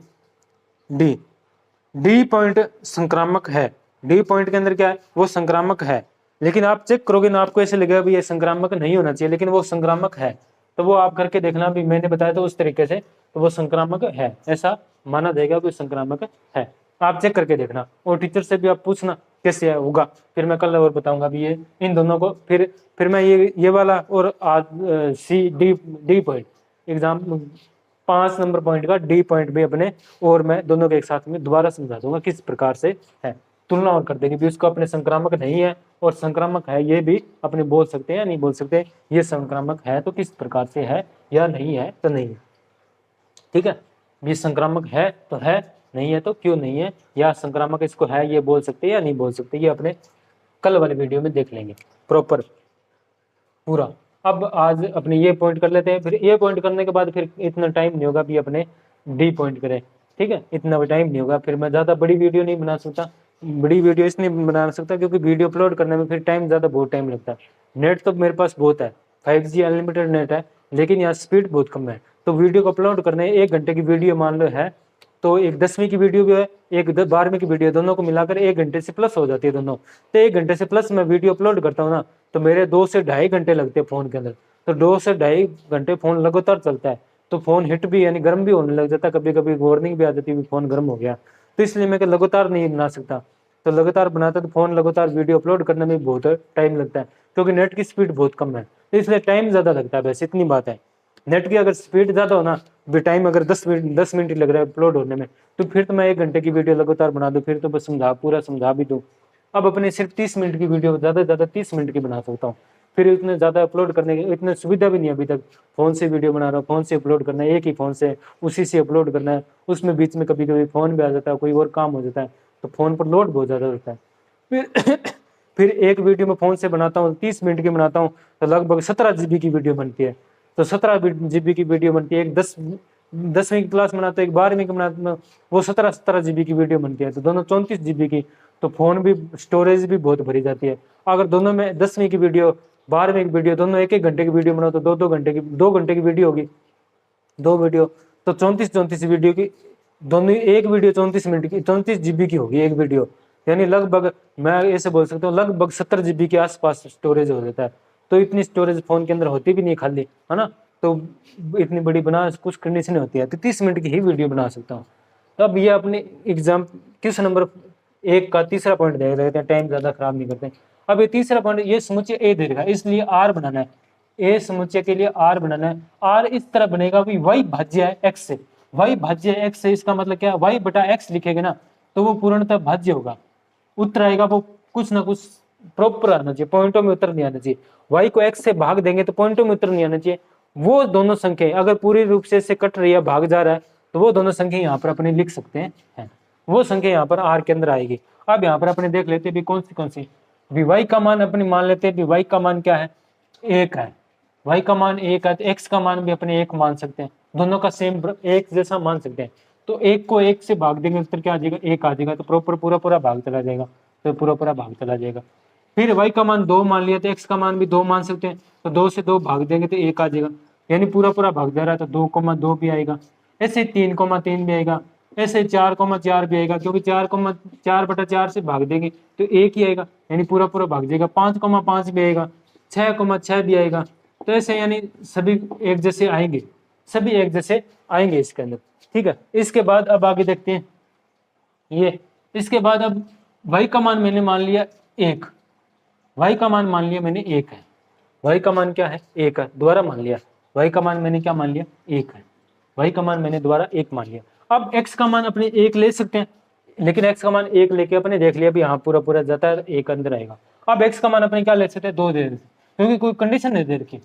डी डी पॉइंट संक्रामक है। डी पॉइंट के अंदर क्या है? वो संक्रामक है, लेकिन आप चेक करोगे ना आपको ऐसे लगेगा भी ये संक्रामक नहीं होना चाहिए, लेकिन वो संक्रामक है। तो वो आप करके देखना, भी मैंने बताया था उस तरीके से, तो वो संक्रामक है, ऐसा माना जाएगा कि संक्रामक है। आप चेक करके देखना, और टीचर से भी आप पूछना कैसे होगा, फिर मैं कल और बताऊंगा भी ये इन दोनों को। फिर मैं ये वाला और C D point exam 5 number point का डी पॉइंट भी अपने, और मैं दोनों के एक साथ में दोबारा समझा दूंगा किस प्रकार से है, तुलना और कर देंगे भी उसको अपने संक्रामक नहीं है और संक्रामक है, ये भी अपने बोल सकते हैं या नहीं बोल सकते, ये संक्रामक है तो किस प्रकार से है, या नहीं है तो नहीं है, ठीक है। ये संक्रामक है तो है, नहीं है तो क्यों नहीं है, या संक्रामक इसको है ये बोल सकते हैं या नहीं बोल सकते, ये अपने कल वाले वीडियो में देख लेंगे प्रॉपर पूरा। अब आज अपने ये पॉइंट कर लेते हैं, फिर ये पॉइंट करने के बाद फिर इतना टाइम नहीं होगा भी अपने डी पॉइंट करें, ठीक है, इतना भी टाइम नहीं होगा। फिर मैं ज़्यादा बड़ी वीडियो नहीं बना सकता, बड़ी वीडियो इसलिए बना सकता क्योंकि वीडियो अपलोड करने में फिर टाइम ज़्यादा बहुत टाइम लगता है। नेट तो मेरे पास बहुत है, 5G अनलिमिटेड नेट है, लेकिन यहाँ स्पीड बहुत कम है। तो वीडियो को अपलोड करने 1 घंटे की वीडियो मान लो है, तो एक 10वीं की वीडियो भी है, एक 12वीं की वीडियो, दोनों को मिलाकर 1 घंटे से प्लस हो जाती है दोनों। तो 1 घंटे से प्लस मैं वीडियो अपलोड करता हूँ ना, तो मेरे 2 से ढाई घंटे लगते हैं फ़ोन के अंदर। तो 2 से ढाई घंटे फ़ोन लगातार चलता है, तो फ़ोन हिट भी यानी गर्म भी होने लग जाता है, कभी कभी वार्निंग भी आ जाती है फ़ोन गर्म हो गया। तो इसलिए मैं लगातार नहीं बना सकता, तो लगातार बनाता तो फ़ोन लगातार वीडियो अपलोड करने में बहुत टाइम लगता है, क्योंकि नेट की स्पीड बहुत कम है, तो इसलिए टाइम ज़्यादा लगता है, बस इतनी बात है। नेट की अगर स्पीड ज़्यादा हो ना, भी टाइम अगर 10 मिनट ही लग रहा है अपलोड होने में, तो फिर तो मैं 1 घंटे की वीडियो लगातार बना दूँ, फिर तो बस पूरा समझा भी दूँ। अब अपने सिर्फ 30 मिनट की वीडियो ज़्यादा से ज़्यादा 30 मिनट की बना सकता हूँ, फिर इतने ज़्यादा अपलोड करने की इतनी सुविधा भी नहीं अभी तक। फ़ोन से वीडियो बना रहा हूँ, फ़ोन से अपलोड करना है, एक ही फ़ोन से उसी से अपलोड करना है, उसमें बीच में कभी कभी फ़ोन भी आ जाता है, कोई और काम हो जाता है, तो फ़ोन पर लोड बहुत ज़्यादा होता है। फिर एक वीडियो में फ़ोन से बनाता हूँ, 30 मिनट की बनाता हूँ, तो लगभग 17 GB की वीडियो बनती है। तो 17 GB की वीडियो बनती है, एक 10वीं की क्लास बनाता है, एक 12वीं की बनाता हूँ, वो 17 GB की वीडियो बनती है, तो दोनों 34 GB की, तो फ़ोन भी स्टोरेज भी बहुत भरी जाती है। अगर दोनों में 10वीं की वीडियो 12वीं की वीडियो दोनों 1-1 घंटे की वीडियो बनाओ, तो 2-2 घंटे की 2 घंटे की वीडियो होगी, 2 वीडियो तो 34 वीडियो की, दोनों एक वीडियो 34 मिनट की, 34 GB की होगी एक वीडियो, यानी लगभग मैं ऐसे बोल सकता हूँ लगभग 70 GB के आसपास स्टोरेज हो जाता है। तो इतनी स्टोरेज फ़ोन के अंदर होती भी नहीं खाली, है ना, तो इतनी बड़ी बना कुछ कंडीशन होती है, तो 30 मिनट की ही वीडियो बना सकता हूँ। तो अब ये अपने एग्जाम क्वेश्चन नंबर 1 का तीसरा पॉइंट देख लेते हैं, टाइम ज़्यादा खराब नहीं करते। अब ये तीसरा पॉइंट, ये समुच्चय ए दे रखा है, इसलिए आर बनाना है, ए समुच्चय के लिए आर बनाना है। आर इस तरह बनेगा भी y भाज्य है x से, y भाज्य x है, इसका मतलब क्या, y बटा x लिखेंगे ना तो वो पूर्णतः भाज्य होगा, उत्तर आएगा वो कुछ ना कुछ प्रॉपर आना चाहिए, पॉइंटों में उत्तर नहीं आना चाहिए। y को x से भाग देंगे तो पॉइंटों में उत्तर नहीं आना चाहिए। वो दोनों संख्या अगर पूरी रूप से कट रही है, भाग जा रहा है, तो वो दोनों संख्या यहाँ पर अपने लिख सकते हैं, वो संख्या यहाँ पर r के अंदर आएगी। अब यहाँ पर अपने देख लेते हैं भी कौन सी भी y का मान अपने मान लेते हैं भी y का मान क्या है, 1 है, y का मान 1 है तो x का मान भी अपने 1 मान सकते हैं, दोनों का सेम एक जैसा मान सकते हैं। तो 1 को 1 से भाग देंगे उत्तर क्या आ जाएगा, 1 आ जाएगा, तो पूरा भाग चला जाएगा, तो पूरा भाग चला जाएगा। फिर y का मान 2 मान लिया तो x का मान भी 2 मान सकते हैं, तो 2 से 2 भाग देंगे तो 1 आ जाएगा, यानी पूरा भाग जा रहा है तो 2,2 भी आएगा। ऐसे 3,3 भी आएगा, ऐसे 4,4 भी आएगा, क्योंकि 4,4/4 से भाग देंगे तो 1 ही आएगा, यानी पूरा भाग जाएगा। 5,5 भी आएगा, 6,6 भी आएगा। तो ऐसे यानी सभी एक जैसे आएंगे, सभी एक जैसे आएंगे इसके अंदर, ठीक है। इसके बाद अब आगे देखते हैं ये, इसके बाद अब y का मान मैंने मान लिया 1, y का मान लिया मैंने 1 है, y का मान क्या है, 1 है, दोबारा मान लिया, y का मान मैंने क्या मान लिया, 1 है, y का मान मैंने दोबारा 1 मान लिया। अब x का मान अपने 1 ले सकते हैं, लेकिन x का मान 1 लेके अपने देख लिया भी हाँ पूरा जाता है, 1 अंदर आएगा। अब x का मान अपने क्या ले सकते हैं, 2 दे देते, क्योंकि कोई कंडीशन नहीं दे रखी,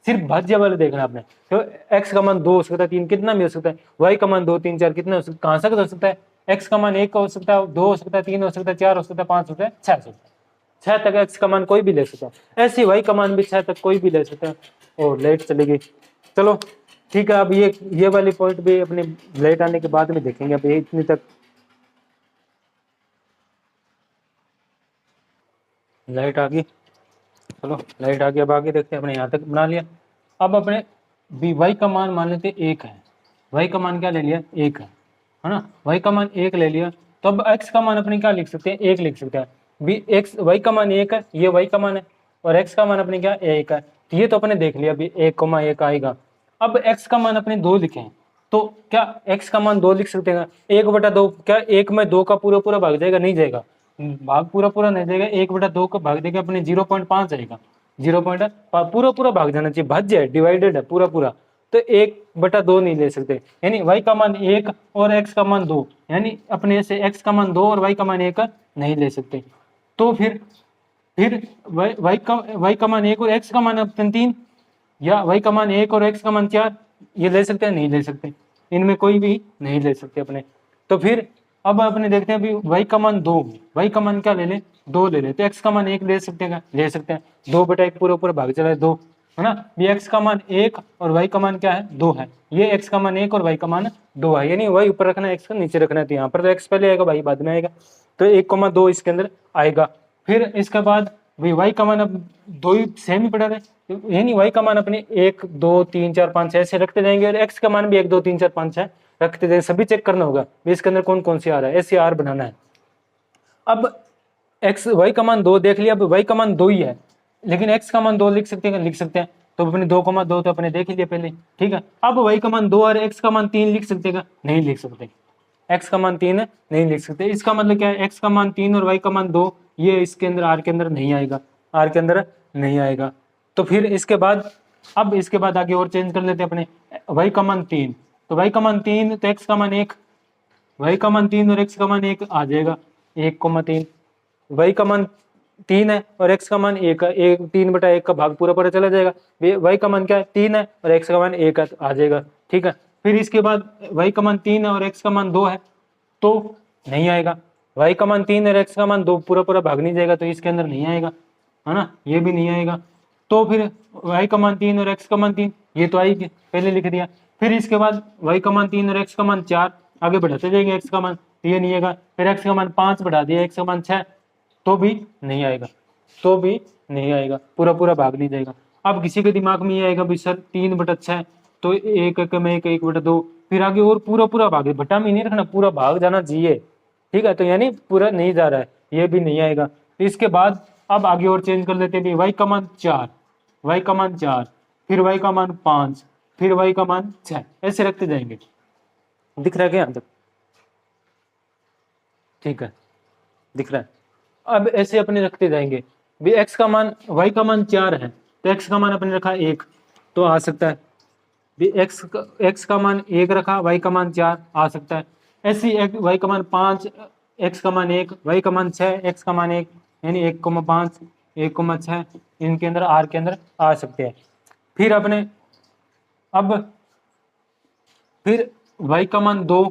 सिर्फ भाज्य वाले देखना आपने। तो x का मान 2 हो सकता है, 3 कितना भी हो सकता है, y का मान 2, 3, 4 कितना हो सकता है, कहाँ से हो सकता है, x का मान 1 हो सकता है, 2 हो सकता है, 3 हो सकता है, 4 हो सकता है, 5 हो सकता है, 6 हो सकता है, 6 तक x का मान कोई भी ले सकता है। ऐसे y का मान भी 6 तक कोई भी ले सकता है। और लाइट चली गई, चलो ठीक है। अब ये वाली पॉइंट भी अपने लाइट आने के बाद में देखेंगे। अब ये इतनी तक लाइट आ गई, चलो लाइट आ गई। अब आगे देखते हैं, अपने यहाँ तक बना लिया। अब अपने भी y का मान मान लेते 1 है, y का मान क्या ले लिया, 1 है ना, y का मान 1 ले लिया। तो अब x का मान अपने क्या लिख सकते हैं, 1 लिख सकते हैं। भी x y का मान 1 है, ये y का मान है, और x का मान अपने क्या 1 है, तो ये तो अपने देख लिया अभी 1,1 आएगा। अब x का मान अपने 2 लिखे हैं, तो क्या x का मान 2 लिख सकते हैं, 1/2, क्या 1 में 2 का पूरा भाग जाएगा, नहीं जाएगा, भाग पूरा नहीं जाएगा, 1/2 का भाग देगा अपने 0.5 आएगा, 0. पूरा भाग जाना चाहिए, भाज्य है, डिवाइडेड है पूरा, तो 1/2 नहीं ले सकते, यानी y का मान 1 और x का मान 2, यानी अपने से x का मान 2 और y का मान 1 नहीं ले सकते। तो फिर y का मान 1 और x का मान अपने 3, या y का मान 1 और x का मान 4, ये ले सकते हैं, नहीं ले सकते, इनमें कोई भी नहीं ले सकते अपने। तो फिर अब अपने देखते हैं अभी y का मान 2, y का मान क्या ले ले, 2 ले ले, तो x का मान 1 ले सकते हैं, ले सकते हैं, 2/1 पूरा भाग चला है 2, है ना। भी x का मान 1 और y का मान क्या है, 2 है, ये x का मान 1 और y का मान 2 है, यानी y ऊपर रखना है, x का नीचे रखना है, तो यहाँ पर तो x पहले आएगा, y बाद में आएगा, तो 1,2 इसके अंदर आएगा। फिर इसके बाद भाई y का मान अब 2 ही सेम ही पड़ा रहे, यानी y का मान अपने 1, 2, 3, 4, 5 ऐसे रखते जाएंगे, और x का मान भी 1, 2, 3, 4, 5 है रखते जाएंगे, सभी चेक करना होगा भी इसके अंदर कौन सी आ रहा है, ऐसे r बनाना है। अब y का मान 2 देख लिया, अब y का मान 2 ही है, लेकिन x का मान 2 लिख सकते हैं, तो अपने 2,2 तो अपने देख लिया पहले, ठीक है। अब y का मान 2 और x का मान 3 लिख सकते हैं, नहीं लिख सकते, x का मान 3 है, नहीं लिख सकते। इसका मतलब क्या है, x का मान 3 और y का मान 2, ये इसके अंदर r के अंदर नहीं आएगा, r के अंदर नहीं आएगा। तो फिर इसके बाद अब इसके बाद आगे और चेंज कर लेते हैं अपने, y का मान 3, तो y का मान 3 तो x का मान 1, y का मान 3 और x का मान 1 आ जाएगा, 1,3, y का मान 3 है और x का मान 1 है, 3/1 का भाग पूरा चला जाएगा, y का मान क्या है, 3 है और x का मान 1 है, आ जाएगा, ठीक है। फिर इसके बाद y का मान 3 है और x का मान 2 है, तो नहीं आएगा, y का मान 3 और x का मान 2 पूरा भाग नहीं जाएगा, तो इसके अंदर नहीं आएगा, है ना, ये भी नहीं आएगा। तो फिर y का मान 3 और x का मान 3, ये तो आएगी, पहले लिख दिया। फिर इसके बाद y का मान 3 और x का मान 4, आगे बढ़ाते जाएंगे, x का मान, तो ये नहीं आएगा। फिर x का मान 5 बढ़ा दिया, x का मान 6, तो भी नहीं आएगा, तो भी नहीं आएगा, पूरा भाग नहीं जाएगा। अब किसी के दिमाग में ये आएगा भी सर 3/6, तो 1 में 1, 1/2, फिर आगे और पूरा भाग, बटा में नहीं रखना, पूरा भाग जाना चाहिए, ठीक है, तो यानी पूरा नहीं जा रहा है, ये भी नहीं आएगा। तो इसके बाद अब आगे और चेंज कर लेते हैं, y का मान 4, y का मान 4, फिर y का मान 5, फिर y का मान 6, ऐसे रखते जाएंगे। दिख रहा है क्या यहाँ तक, ठीक है, दिख रहा है। अब ऐसे अपने रखते जाएंगे, भी x का मान, y का मान 4 है, तो x का मान अपने रखा 1, तो आ सकता है भी एक्स का मान 1 रखा, वाई का मान 4 आ सकता है। ऐसे ही वाई का मान 5, एक्स का मान 1, वाई का मान 6, एक्स का मान 1, यानी 1,5 1,6 इनके अंदर आर के अंदर आ सकते हैं। फिर अपने अब फिर y का मान 2,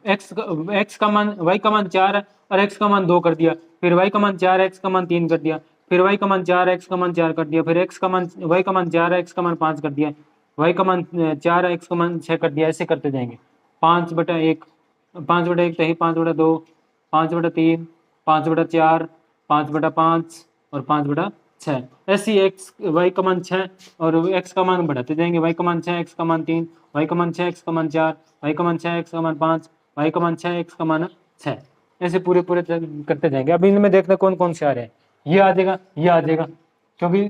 एक्स का मान y का मान 4 है और x का मान 2 कर दिया, फिर y का मान 4 x का मान 3 कर दिया, फिर y का मान 4 x का मान 4 कर दिया, फिर x का मान y का मान 4 x का मान 5 कर दिया, y का मान 4 x का मान 6 कर दिया। ऐसे करते जाएंगे। 5/1, 5/1 तो ही 5/2, 5/3, 5/4, 5/5 और 5/6। ऐसी एक्स वाई का मान 6 और एक्स का मान बढ़ाते जाएंगे। वाई का मान 6, एक्स का मान 3, वाई का मान 6, एक्स का मान 4, वाई का मान 6, एक्स का मान 5, वाई का मान 6, एक्स का मान 6। ऐसे पूरे पूरे करते जाएंगे। अब इनमें देखना कौन कौन से आ रहे हैं। ये आ जाएगा, ये आ जाएगा, क्योंकि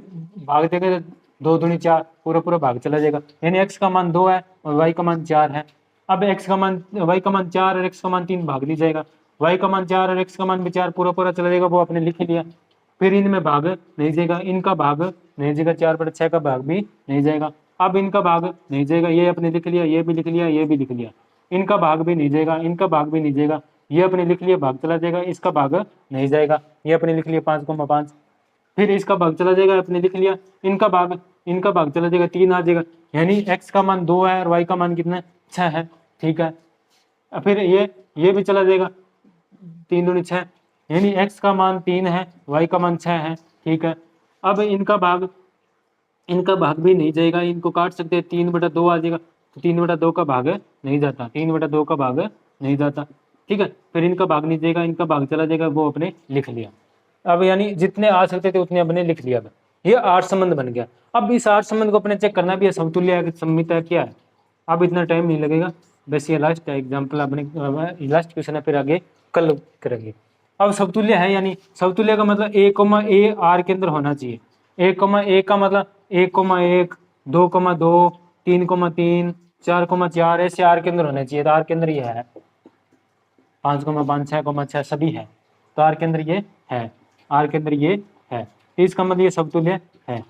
भाग देंगे तो 2 दूनी 4, पूरा पूरा भाग चला जाएगा। यानी एक्स का मान 2 है और वाई का मान 4 है। अब एक्स का मान वाई का मान 4 और एक्स का मान 3 भाग ली जाएगा। वाई का मान 4 और एक्स का मान भी 4 पूरा पूरा चला जाएगा, वो आपने लिख लिया। फिर इनमें भाग नहीं जाएगा, इनका भाग नहीं जाएगा, 4/6 का भाग भी नहीं जाएगा। अब इनका भाग नहीं जाएगा, ये अपने लिख लिया, ये भी लिख लिया, ये भी लिख लिया। इनका भाग भी नहीं जाएगा, इनका भाग भी नहीं जाएगा, ये अपने लिख लिया, भाग चला जाएगा। इसका भाग नहीं जाएगा, ये अपने लिख लिया 5,5। फिर इसका भाग चला जाएगा, अपने लिख लिया। इनका भाग चला जाएगा, 3 आ जाएगा। यानी एक्स का मान 2 है और वाई का मान कितना है, 6 है। ठीक है, फिर ये भी चला जाएगा, 3 दूनी 6, यानी एक्स का मान 3 है, वाई का मान 6 है। ठीक है, अब इनका भाग भी नहीं जाएगा, इनको काट सकते हैं, 3/2 आ जाएगा। तो 3/2 का भाग नहीं जाता, 3/2 का भाग नहीं जाता। ठीक है, फिर इनका भाग नहीं जाएगा, इनका भाग चला जाएगा, वो अपने लिख लिया। अब यानी जितने आ सकते थे उतने अपने लिख लिया। ये आर संबंध बन गया। अब इस आर संबंध को अपने चेक करना भी है, समतुल्य है, सममित है, क्या है। अब इतना टाइम नहीं लगेगा, बस ये लास्ट एग्जाम्पल अपने लास्ट क्वेश्चन है, फिर आगे कल करेंगे। अब समतुल्य है, यानी समतुल्य का मतलब a, आर के अंदर होना चाहिए। a, का मतलब 1,1, 2,2, 3,3, 4,4 ऐसे आर के अंदर होने चाहिए। तो आर के अंदर ये है, 5,5, 6,6 सभी है। तो आर के अंदर ये है, आर के अंदर ये है। तो इसका मतलब ये समतुल्य है,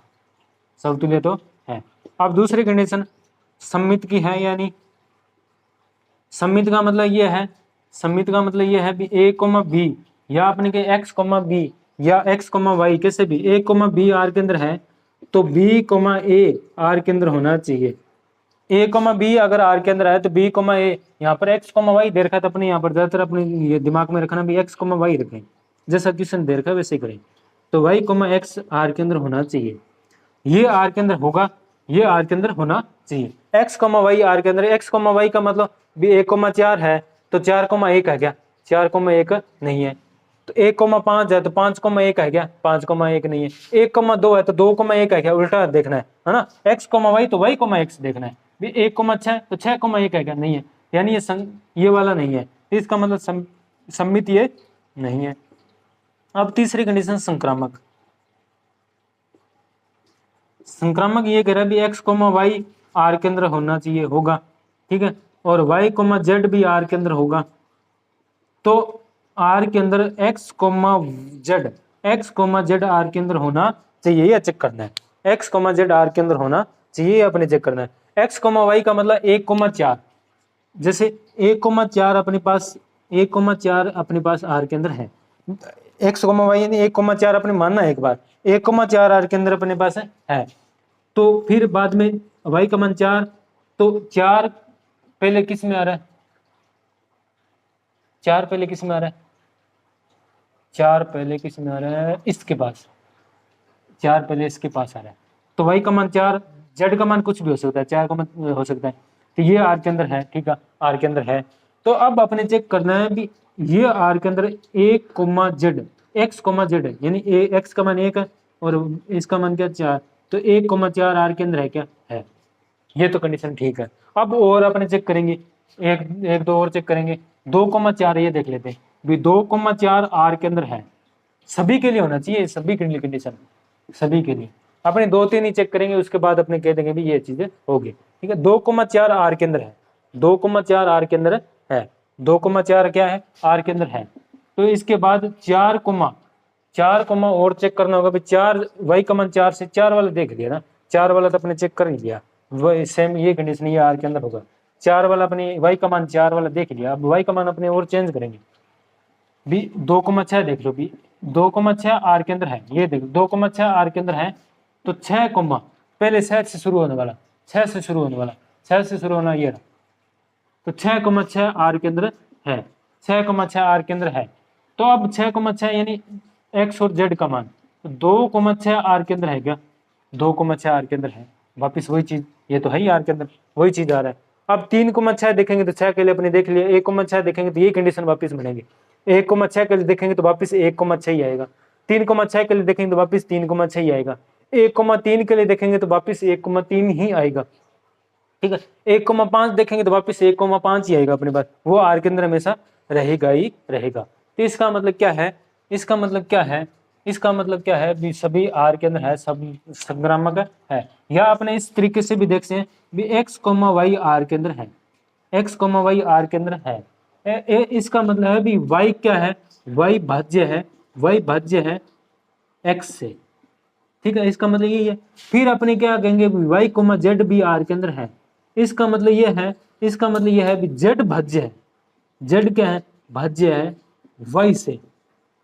समतुल्य तो है। अब दूसरी कंडीशन सममित की है, यानी सममित का मतलब ये है, सममित का मतलब ये है भी a, b या अपने के x, b या x, y कैसे भी a, b आर के अंदर है तो b, a आर के अंदर होना चाहिए। a, b अगर आर के अंदर है तो b, a यहाँ पर x, y दे रखा है, तो अपने यहाँ पर ज्यादातर अपने ये दिमाग में रखना भी x, y रखें, जैसा क्वेश्चन दे रखा है वैसे करें। तो y, x आर के अंदर होना चाहिए, ये आर के अंदर होगा, ये आर के अंदर होना चाहिए। x, y आर के अंदर, x, y का मतलब भी 1,4 है तो 4,1 है क्या, 4,1 नहीं है। तो 1,5 है तो 5,1 है क्या, 5,1 नहीं है। 1,2 है तो 2,1 है क्या, उल्टा देखना है ना। x, y तो y, x देखना है। भी 1,6 तो 6,1 है क्या, नहीं है। यानी ये वाला नहीं है, इसका मतलब सममित ये नहीं है। अब तीसरी कंडीशन संक्रामक। संक्रामक ये कह रहा है भी x, y आर के अंदर होना चाहिए, होगा। ठीक है, और y, z भी आर के अंदर होगा। तो आर के अंदर x, z आर के अंदर होना चाहिए, या चेक करना है। x, z आर के अंदर होना चाहिए, अपने चेक करना है। x, y का मतलब 1,4, जैसे 1,4 अपने पास, 1,4 अपने पास आर के अंदर है। x, y यानी 1,4 अपने मानना है एक बार, 1,4 आर के अंदर अपने पास है। तो फिर बाद में y का मान 4, तो 4 पहले किस में आ रहा है, 4 पहले किस में आ रहा है, 4 पहले किस में आ रहा है, इसके पास, 4 पहले इसके पास आ रहा है। तो y का मान 4, z का मान कुछ भी हो सकता है, 4 का मान हो सकता है। तो ये आर के अंदर है, ठीक है, आर के अंदर है। तो अब अपने चेक करना है भी ये आर के अंदर 1, z, x, z यानी x का मान 1 है और इसका मान क्या 4, तो 1,4 आर के अंदर है क्या, है। ये तो कंडीशन ठीक है। अब और अपने चेक करेंगे, एक दो और चेक करेंगे। 2,4 ये देख लेते हैं भी 2,4 आर के अंदर है, सभी के लिए होना चाहिए, सभी के लिए कंडीशन, सभी के लिए। अपने 2-3 ही चेक करेंगे, उसके बाद अपने कह देंगे भी ये चीजें होगी। ठीक है, 2,4 आर के अंदर है, 2,4 आर के अंदर है, 2,4 क्या है, आर के अंदर है। तो इसके बाद 4, और चेक करना होगा भी 4, y का मान 4 से 4 वाला देख लिया ना, 4 वाला तो अपने चेक कर ही लिया, वही सेम ये कंडीशन ये आर के अंदर होगा। 4 वाला अपने वाई का मान 4 वाला देख लिया, अब वाई का मान अपने और चेंज करेंगे। बी 2,6 देख लो, बी 2,6 आर के अंदर है, ये देखो 2,6 आर के अंदर है, तो 6 कोमा पहले 6 से शुरू होने वाला, 6 से शुरू होने वाला, 6 से शुरू होना ये रहा, तो 6,6 आर के अंदर है, 6,6 आर के अंदर है। तो अब 6,6 यानी एक्स और जेड का मान, तो 2,6 आर के अंदर है क्या, 2,6 आर के अंदर है, वापिस वही चीज, ये तो है ही आर के अंदर, वही चीज आ रहा है। अब 3,6 देखेंगे तो 6 के लिए अपने देख लिया, 1,6 देखेंगे तो ये कंडीशन वापस बनेगी, 1,6 के लिए देखेंगे तो वापस 1,6 ही आएगा, 3,6 के लिए देखेंगे तो वापस 3,6 ही आएगा, 1,3 के लिए देखेंगे तो वापस 1,3 ही आएगा, ठीक है। 1,5 देखेंगे तो वापस 1,5 ही आएगा अपने पास, वो आर के अंदर हमेशा रहेगा ही रहेगा। तो इसका मतलब क्या है, इसका मतलब क्या है, इसका मतलब क्या है भी सभी आर के अंदर है, सब संक्रामक है। या अपने इस तरीके से भी देख सकते हैं भी एक्स वाई आर के अंदर है, एक्स वाई आर के अंदर है। इसका मतलब है भी वाई क्या है, वाई भाज्य है, वाई भाज्य है एक्स से, ठीक है, इसका मतलब यही है। फिर अपने क्या कहेंगे वाई कोमा जेड भी आर के अंदर है, इसका मतलब ये है, इसका मतलब ये है भी जेड भाज्य है, जेड क्या है, भाज्य है वाई से,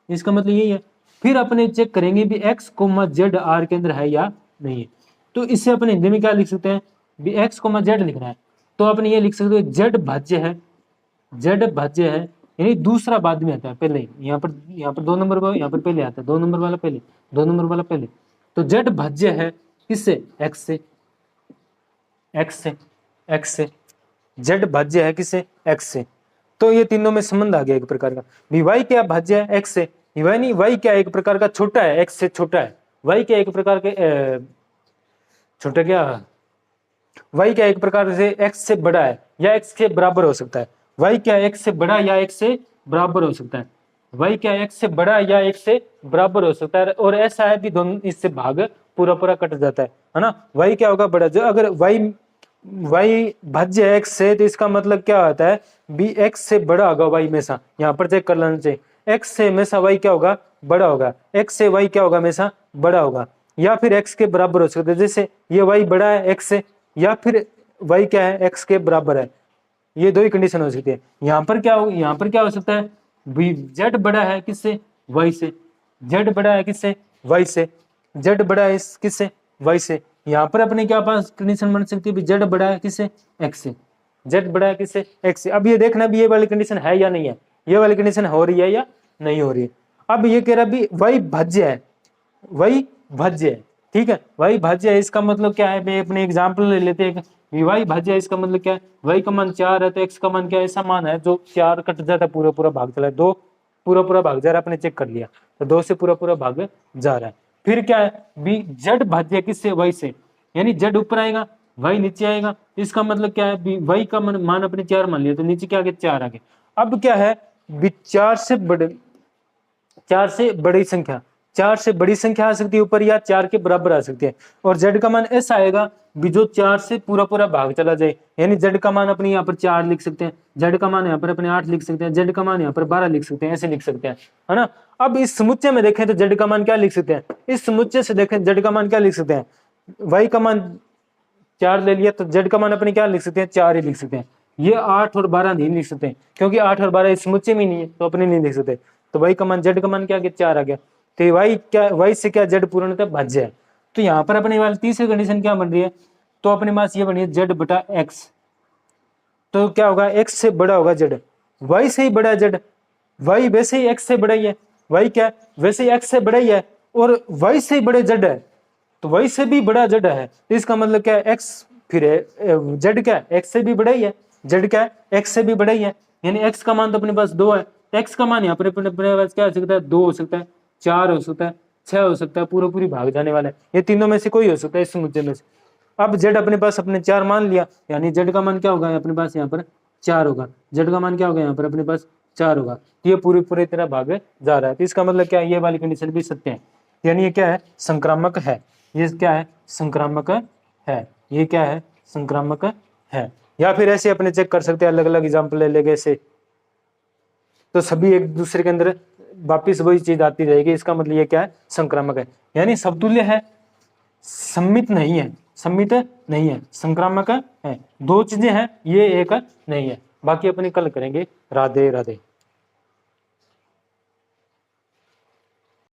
इसका मतलब यही है। फिर अपने चेक करेंगे भी एक्स कोमा जेड आर के अंदर है या नहीं है। तो इससे अपने हिंदी में क्या लिख सकते हैं भी एक्स कोमा जेड लिखना है, तो अपने ये लिख सकते हो जेड भाज्य है, जेड भाज्य है, यानी दूसरा बाद में आता है, पहले यहाँ पर 2 नंबर पर, यहाँ पर पहले आता है 2 नंबर वाला पहले, 2 नंबर वाला पहले। तो जेड भाज्य है किससे, एक्स से, एक्स से, एक्स से, जेड भाज्य है किससे, एक्स से। तो ये तीनों में संबंध आ गया एक प्रकार का, भी वाई क्या भाज्य है एक्स से, वाई नहीं, वाई क्या एक प्रकार का छोटा है, एक्स से छोटा है, वाई क्या एक प्रकार के छोटा क्या, वाई क्या एक प्रकार से एक्स से बड़ा है या एक्स के बराबर हो सकता है, वाई क्या एक्स से बड़ा या एक्स से बराबर हो सकता है, वाई क्या एक्स से बड़ा या एक्स से बराबर हो सकता है। और ऐसा है भी दोनों इससे भाग पूरा पूरा कट जाता है ना, वाई क्या होगा बड़ा, जो अगर वाई वाई भाज्य एक्स से, तो इसका मतलब क्या होता है बी एक्स से बड़ा होगा वाई हमेशा, यहाँ पर चेक कर लेना चाहिए, एक्स से हमेशा वाई क्या होगा, बड़ा होगा, एक्स से वाई क्या होगा, हमेशा बड़ा होगा, या फिर एक्स के बराबर हो सकता है, जैसे ये वाई बड़ा है एक्स से, या फिर वाई क्या है, एक्स के बराबर है, ये दो ही कंडीशन हो सकती है। यहाँ पर क्या हो, यहाँ पर क्या हो सकता है भी जेड बड़ा है किससे, वाई से, जेड बड़ा है किससे, वाई से, जेड बड़ा है किससे, वाई से। यहाँ पर अपने क्या पास कंडीशन बन सकती है भी जेड बड़ा है किससे, एक्स से, जेड बड़ा है किससे, एक्स से। अब ये देखना भी ये वाली कंडीशन है या नहीं है, ये वाली कंडीशन हो रही है या नहीं हो रही है। अब ये कह रहा भी वाई भाज्य है, वाई भाज्य है, ठीक है, वाई भाज्य है, इसका मतलब क्या है, मैं अपने एग्जाम्पल ले लेते हैं, वाई भाज्य है, इसका मतलब क्या है, वाई का मान 4 है तो एक्स का मान क्या है, ऐसा मान है जो 4 कट जाता है, पूरा पूरा भाग चला है, 2 पूरा पूरा भाग जा रहा है, अपने चेक कर लिया, तो 2 से पूरा पूरा भाग जा रहा है। फिर क्या है बी जेड भाज्य किससे, वाई से, यानी जेड ऊपर आएगा वाई नीचे आएगा, इसका मतलब क्या है बी वाई का मान अपने 4 मान लिया, तो नीचे क्या आ गया 4 आ गया। अब क्या है बी 4 से बड़ी संख्या, 4 से बड़ी संख्या आ सकती है ऊपर, या 4 के बराबर आ सकती है, और जेड का मान ऐसा आएगा भी जो 4 से पूरा पूरा भाग चला जाए, यानी जेड का मान अपने यहाँ पर 4 लिख सकते हैं, जेड का मान यहाँ पर अपने 8 लिख सकते हैं, जेड का मान यहाँ पर 12 लिख सकते हैं, ऐसे लिख सकते हैं, है ना। अब इस समुच्चय में देखें तो जेड का मान क्या लिख सकते हैं, इस समुच्चय से देखें जेड का मान क्या लिख सकते हैं, वाई का मान 4 ले लिया तो जेड का मान अपने क्या लिख सकते हैं, 4 ही लिख सकते हैं। ये 8 और 12 नहीं लिख सकते, क्योंकि 8 और 12 इस समुच्चय में नहीं है, तो अपने नहीं लिख सकते, तो वाई का मान जेड का मान क्या आ गया, 4 आ गया। तो वाई क्या, वाई से क्या जेड पूर्णतः भाज्य है। तो यहाँ पर अपने वाली तीसरी कंडीशन क्या बन रही है, तो अपने पास ये बनी है जेड बटा एक्स, तो क्या होगा एक्स से बड़ा होगा जेड, वाई से ही बड़ा है जेड, वाई वैसे ही एक्स से बड़ा ही है, वाई क्या वैसे ही एक्स से बड़ा ही है, और वाई से ही बड़े जेड है, तो वाई से भी बड़ा जेड है, इसका मतलब क्या है एक्स, फिर जेड क्या एक्स से भी बड़ा ही है, जेड क्या एक्स से भी बड़ा ही है, यानी एक्स का मान तो अपने पास 2 है, तो एक्स का मान यहाँ पर अपने पास क्या हो सकता है, 2 हो सकता है, 4 हो सकता है, 6 हो सकता है, पूरा पूरी भाग जाने वाला है, ये तीनों में से कोई हो सकता है इस समुच्चय में से। अब जेड अपने पास अपने 4 मान लिया, यानी जेड का मान क्या होगा अपने पास यहाँ पर 4 होगा, जेड का मान क्या होगा यहाँ पर अपने पास 4 होगा, तो ये पूरी तरह भाग जा रहा है। तो इसका मतलब क्या है, ये वाली कंडीशन भी सत्य है, यानी ये क्या है, संक्रामक है, ये क्या है, संक्रामक है, ये क्या है, संक्रामक है। या फिर ऐसे अपने चेक कर सकते हैं, अलग अलग एग्जाम्पल ले लेंगे ऐसे, तो सभी एक दूसरे के अंदर वापिस वही चीज आती रहेगी, इसका मतलब ये क्या है, संक्रामक है, यानी समतुल्य है, सम्मित नहीं है, सम्मित नहीं है, संक्रामक है। दो चीजें हैं, ये एक नहीं है। बाकी अपनी कल करेंगे। राधे राधे।